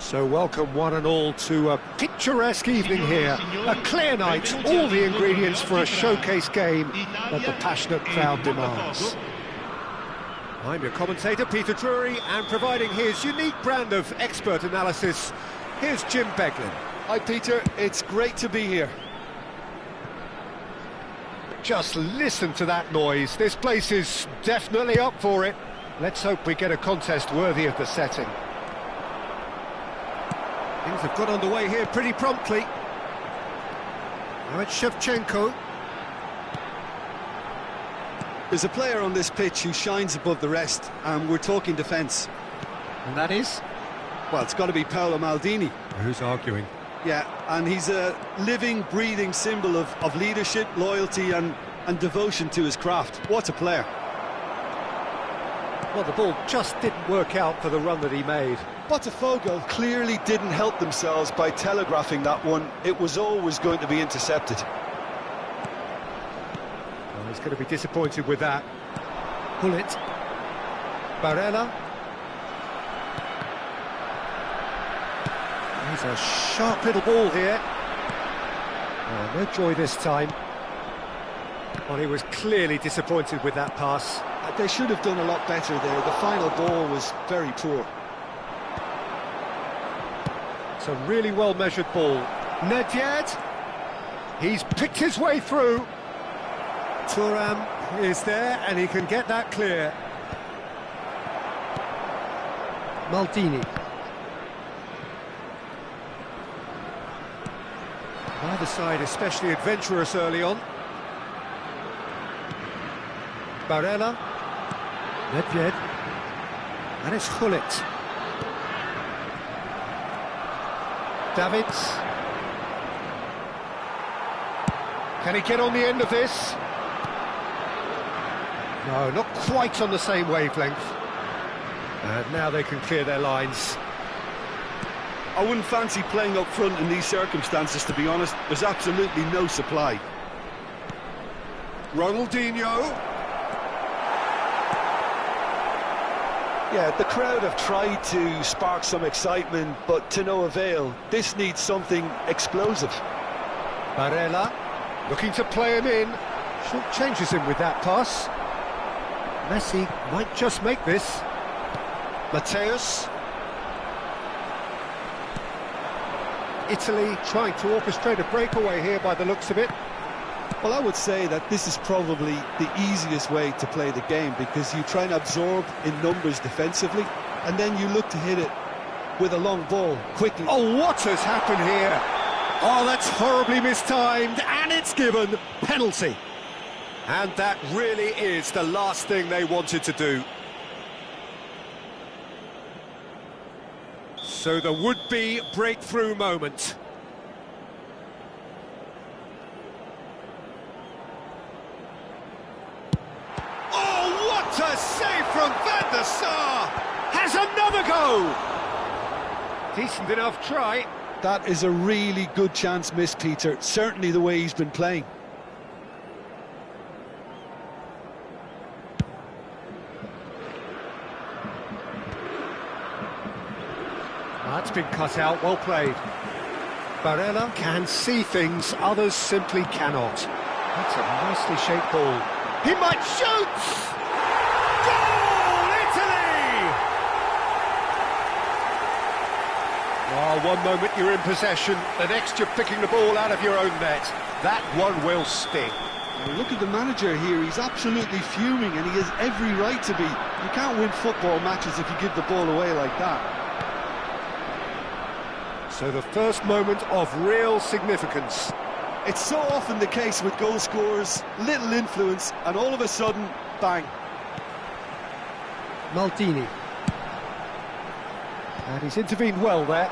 So welcome one and all to a picturesque evening here, a clear night, all the ingredients for a showcase game that the passionate crowd demands. I'm your commentator, Peter Drury, and providing his unique brand of expert analysis, here's Jim Beglin. Hi Peter, it's great to be here. Just listen to that noise, this place is definitely up for it. Let's hope we get a contest worthy of the setting. Things have got underway here pretty promptly. Now it's Shevchenko. There's a player on this pitch who shines above the rest, and we're talking defence. And that is? Well, it's got to be Paolo Maldini. Who's arguing? Yeah, and he's a living, breathing symbol of leadership, loyalty and devotion to his craft. What a player. Well, the ball just didn't work out for the run that he made. Botafogo clearly didn't help themselves by telegraphing that one. It was always going to be intercepted. Well, he's going to be disappointed with that. Pull it. Barella. He's a sharp little ball here. Oh, no joy this time. Well, he was clearly disappointed with that pass. They should have done a lot better there. The final ball was very poor. It's a really well-measured ball. Nedved. He's picked his way through. Thuram is there, and he can get that clear. Maldini. Either side especially adventurous early on. Barella. Nedved. And it's Gullit. Davids. Can he get on the end of this? No, not quite on the same wavelength. And now they can clear their lines. I wouldn't fancy playing up front in these circumstances, to be honest. There's absolutely no supply. Ronaldinho. Yeah, the crowd have tried to spark some excitement, but to no avail. This needs something explosive. Barella, looking to play him in. Short changes him with that pass. Messi might just make this. Mateus. Italy trying to orchestrate a breakaway here by the looks of it. Well, I would say that this is probably the easiest way to play the game, because you try and absorb in numbers defensively, and then you look to hit it with a long ball quickly. Oh, what has happened here? Oh, that's horribly mistimed, and it's given penalty. And that really is the last thing they wanted to do. So the would-be breakthrough moment. Oh, what a save from Van der Sar! Has another go! Decent enough try. That is a really good chance missed, Peter. Certainly the way he's been playing. That's been cut out, well played. Barella can see things others simply cannot. That's a nicely shaped ball. He might shoot! Goal, Italy! Oh, one moment you're in possession, the next you're picking the ball out of your own net. That one will sting. Well, look at the manager here, he's absolutely fuming, and he has every right to be. You can't win football matches if you give the ball away like that. So the first moment of real significance. It's so often the case with goal scorers, little influence, and all of a sudden, bang. Maldini. And he's intervened well there.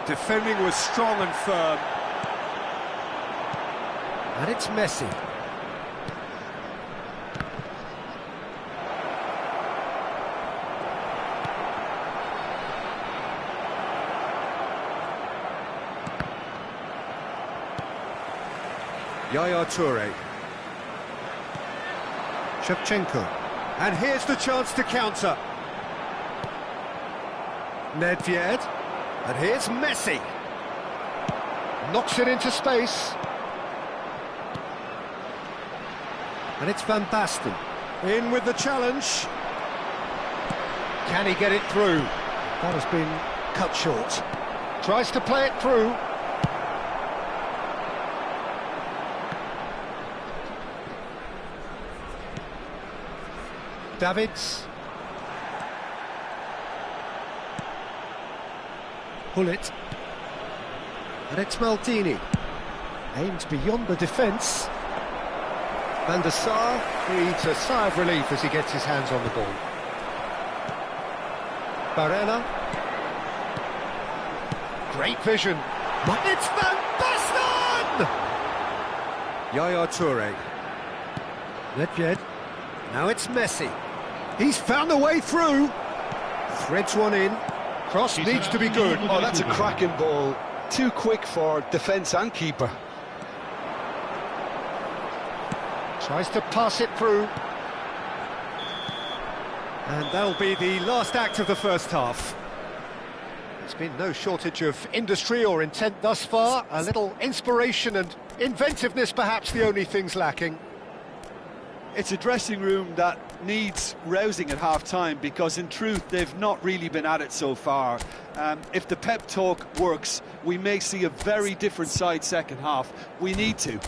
Defending was strong and firm. And it's Messi. Yaya Toure. Shevchenko. And here's the chance to counter. Nedved. And here's Messi. Knocks it into space. And it's Van Basten. In with the challenge. Can he get it through? That has been cut short. Tries to play it through. Davids. Hullet. And it's Maldini. Aimed beyond the defence. Van der Sar breathes a sigh of relief as he gets his hands on the ball. Barella. Great vision. It's Van Basten! Yaya Toure. Nedved. Now it's Messi. He's found a way through. Threads one in. Cross needs to be good. Oh, that's a cracking ball. Too quick for defence and keeper. Tries to pass it through. And that'll be the last act of the first half. There's been no shortage of industry or intent thus far. A little inspiration and inventiveness perhaps the only things lacking. It's a dressing room that needs rousing at half-time because, in truth, they've not really been at it so far. If the pep talk works, we may see a very different side second half. We need to.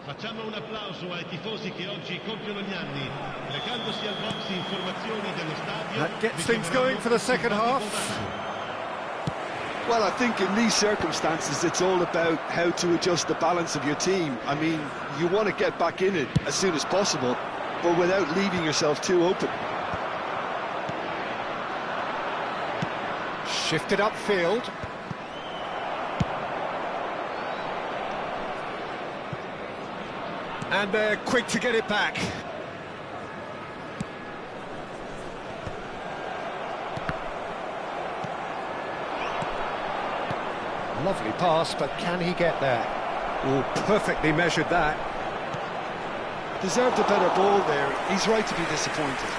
Facciamo un applauso ai tifosi che oggi compiono gli anni, recandosi al box informazioni dello stadio. That gets things going for the second half. Well, I think in these circumstances it's all about how to adjust the balance of your team. I mean, you want to get back in it as soon as possible, but without leaving yourself too open. Shifted upfield. And they're quick to get it back. Lovely pass, but can he get there? Oh, perfectly measured that. Deserved a better ball there. He's right to be disappointed.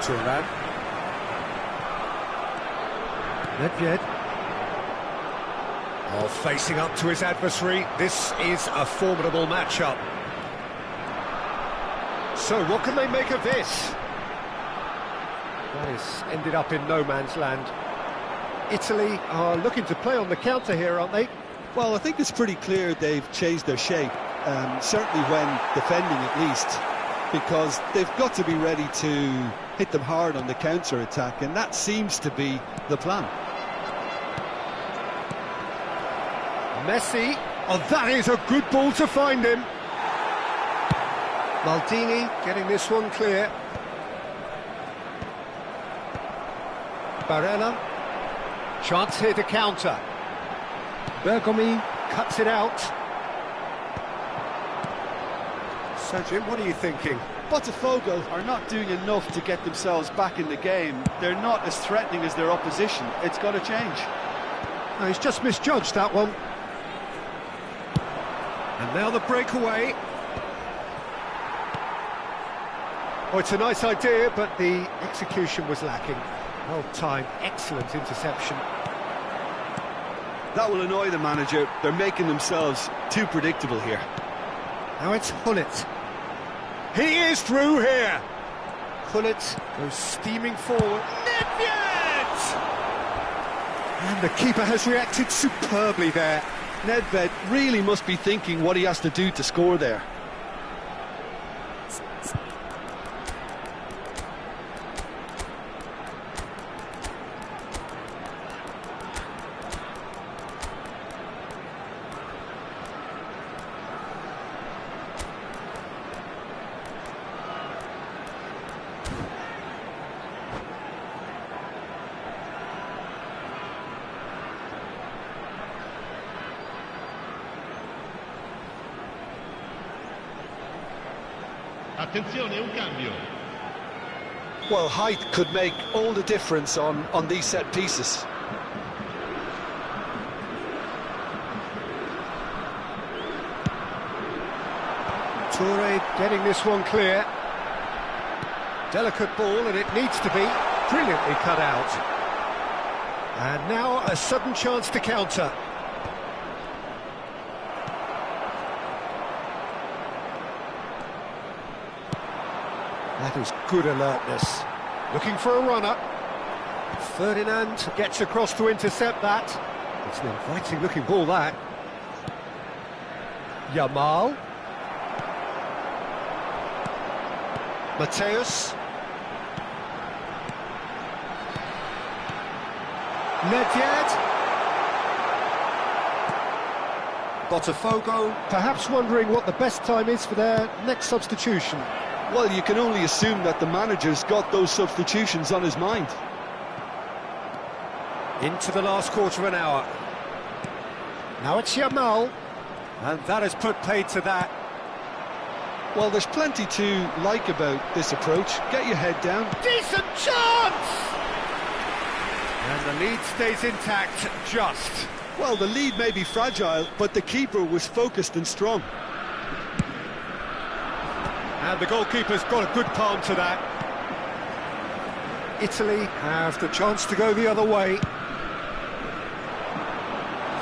Turan. Nedved. Oh, facing up to his adversary. This is a formidable matchup. So, what can they make of this? That has ended up in no man's land. Italy are looking to play on the counter here, aren't they? Well, I think it's pretty clear they've changed their shape, certainly when defending at least, because they've got to be ready to hit them hard on the counter-attack, and that seems to be the plan. Messi. Oh, that is a good ball to find him. Maldini getting this one clear. Barella. Chance here to counter. Bergomi cuts it out. So, Jim, what are you thinking? Botafogo are not doing enough to get themselves back in the game. They're not as threatening as their opposition. It's got to change. No, he's just misjudged that one. And now the breakaway. Oh, it's a nice idea, but the execution was lacking. Well timed, excellent interception. That will annoy the manager. They're making themselves too predictable here. Now it's Hullet. He is through here. Hullet goes steaming forward. Nedved! And the keeper has reacted superbly there. Nedved really must be thinking what he has to do to score there. Attenzione, un cambio. Well, height could make all the difference on these set pieces. Toure getting this one clear. Delicate ball, and it needs to be brilliantly cut out. And now a sudden chance to counter. That is good alertness. Looking for a runner. Ferdinand gets across to intercept that. It's an inviting looking ball, that. Yamal. Mateus. Nedved. Botafogo perhaps wondering what the best time is for their next substitution. Well, you can only assume that the manager's got those substitutions on his mind. Into the last quarter of an hour. Now it's Yamal, and that has put paid to that. Well, there's plenty to like about this approach. Get your head down. Decent chance! And the lead stays intact, just. Well, the lead may be fragile, but the keeper was focused and strong. And the goalkeeper's got a good palm to that. Italy have the chance to go the other way.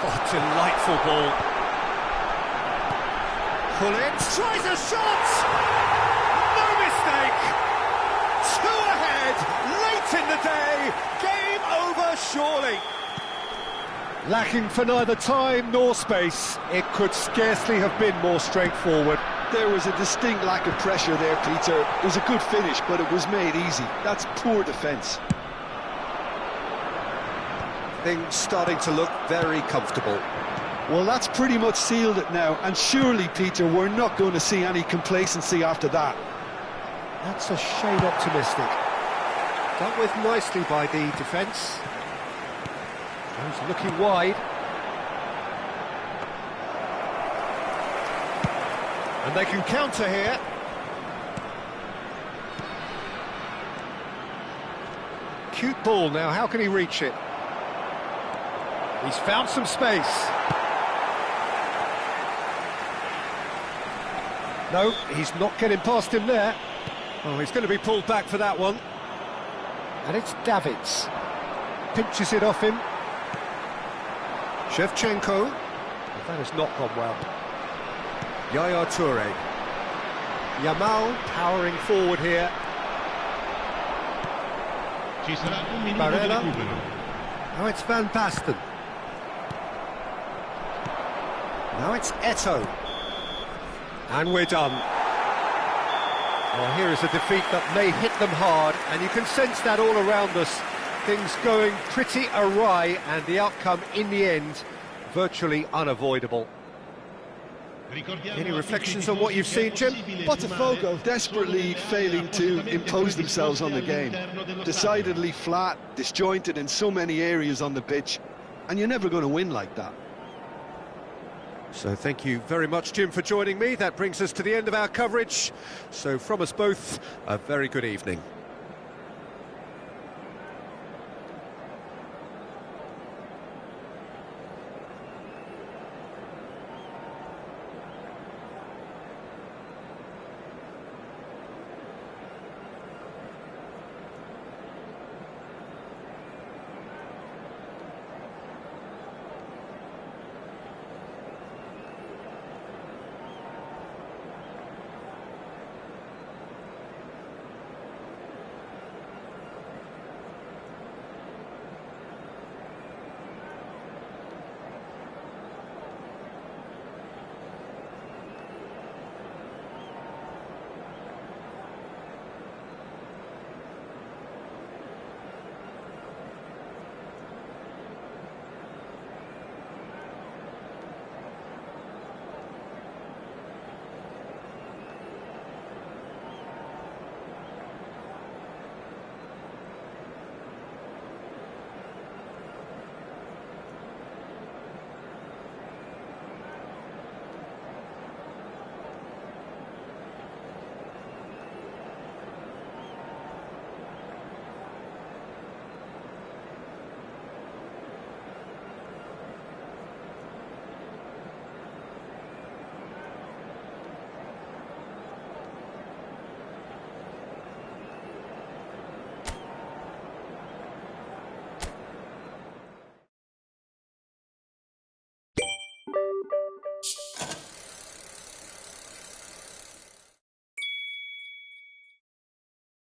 Oh, delightful ball. Pullins tries a shot! No mistake! 2 ahead, late in the day, game over surely. Lacking for neither time nor space, it could scarcely have been more straightforward. There was a distinct lack of pressure there, Peter. It was a good finish, but it was made easy. That's poor defence. Things starting to look very comfortable. Well, that's pretty much sealed it now, and surely, Peter, we're not going to see any complacency after that. That's a shade optimistic. Dealt with nicely by the defence. He's looking wide. And they can counter here. Cute ball now, how can he reach it? He's found some space. No, he's not getting past him there. Oh, he's going to be pulled back for that one. And it's Davids. Pinches it off him. Shevchenko. That has not gone well. Yaya Toure. Yamal powering forward here. Ci sarà un minuto di Barella. recupero. Now it's Van Basten. Now it's Eto'o. And we're done. Well, here is a defeat that may hit them hard, and you can sense that all around us. Things going pretty awry, and the outcome in the end virtually unavoidable. Any reflections on what you've seen, Jim? Botafogo desperately failing to impose themselves on the game. Decidedly flat, disjointed in so many areas on the pitch, and you're never going to win like that. So thank you very much, Jim, for joining me. That brings us to the end of our coverage. So from us both, a very good evening.